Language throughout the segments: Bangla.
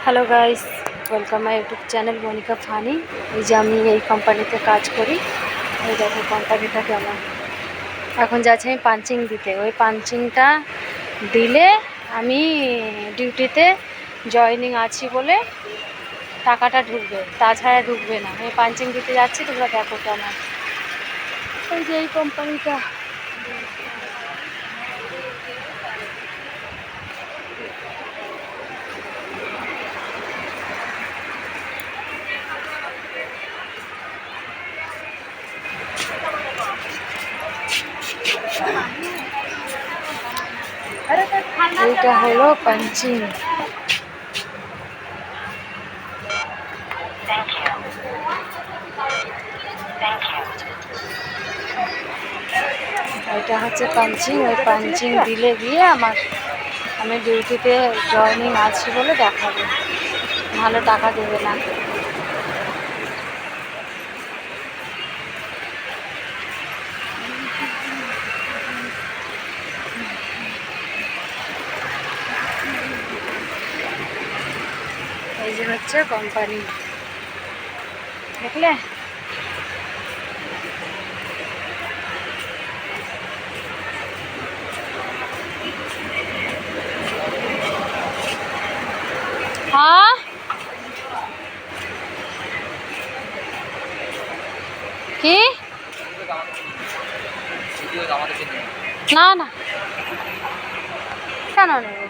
Hello guys, welcome my YouTube channel Monika funny. এই যে আমি এই কোম্পানিতে কাজ করি। এই দেখো কোম্পানিটা কেমন। এখন যাচ্ছি আমি পাঞ্চিং দিতে। ওই পাঞ্চিংটা দিলে আমি ডিউটিতে জয়েনিং আছি বলে টাকাটা ঢুকবে, তাছাড়া ঢুকবে না। আমি পাঞ্চিং দিতে যাচ্ছি, তোমরা দেখো কেমন। এই যে এই কোম্পানিটা, এইটা হলো পাঞ্চিং। এটা হচ্ছে পাঞ্চিং। ওই পাঞ্চিং দিলে গিয়ে আমি ডিউটিতে জয়েনিং আছি বলে দেখাবে, ভালো টাকা দেবে না। এই যে হচ্ছে কোম্পানি, দেখলে? হ্যাঁ, কি? না না, কেন নেবে?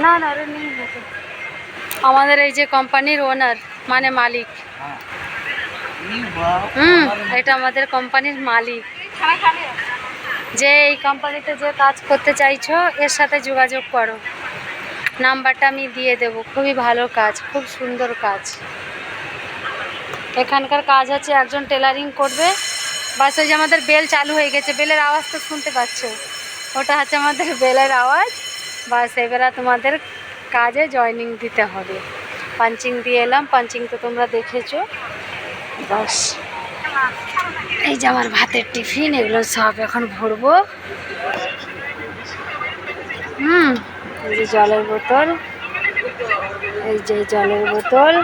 না না, ওরা নেই। আমাদের এই যে কোম্পানির ওনার মানে মালিক। এটা আমাদের কোম্পানির মালিক। যে এই কোম্পানিতে যে কাজ করতে চাইছো এর সাথে যোগাযোগ করো, নাম্বারটা আমি দিয়ে দেব। খুবই ভালো কাজ, খুব সুন্দর কাজ। এখানকার কাজ হচ্ছে একজন টেলারিং করবে, বাস। ওই যে আমাদের বেল চালু হয়ে গেছে, বেলের আওয়াজ তো শুনতে পাচ্ছ, ওটা হচ্ছে আমাদের বেলের আওয়াজ। বাস এবারে তোমাদের কাজে জয়েনিং দিতে হবে। পাঞ্চিং দিয়ে এলাম, পাঞ্চিং তো তোমরা দেখেছো। বাস এই যে আমার ভাতের টিফিন, এগুলো সব এখন ভরবো। এই যে জলের বোতল, এই যে জলের বোতল।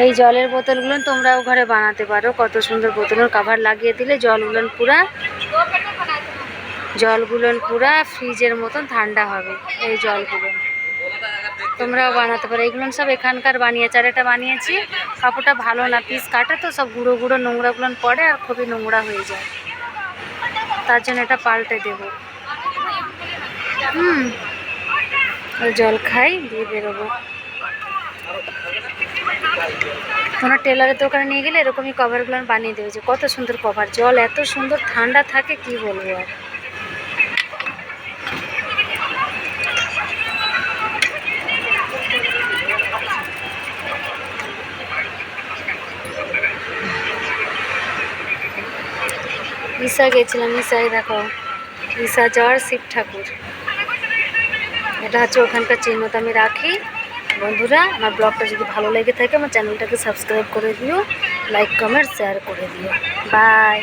এই জলের বোতলগুলো তোমরাও ঘরে বানাতে পারো। কত সুন্দর বোতলের কভার লাগিয়ে দিলে জলগুলো পুরা ফ্রিজের মতন ঠান্ডা হবে। এই জলগুলো তোমরাও বানাতে পারো। এগুলো সব এখানকার বানিয়েছে, আর এটা বানিয়েছি। কাপড়টা ভালো না, পিস কাটে তো সব গুঁড়ো গুঁড়ো নোংরাগুলো পড়ে আর খুবই নোংরা হয়ে যায়, তার জন্য এটা পাল্টে দেব। জল খাই দিয়ে বেরোবো। তোমরা টেলারের দোকানে নিয়ে গেলে এরকমই কভারগুলো বানিয়ে দেবে। যে কত সুন্দর কভার, জল এত সুন্দর ঠান্ডা থাকে কি বলবো আর। ঈশা গেছিলাম, ঈশাই দেখো, ঈশা জ্বর শিব ঠাকুর। এটা হচ্ছে ওখানকার চিহ্ন। তো আমি রাখি। বন্ধুরা, আমার ব্লগটা যদি ভালো লেগে থাকে আমার চ্যানেলটাকে সাবস্ক্রাইব করে দিও, লাইক কমেন্ট শেয়ার করে দিও। বাই।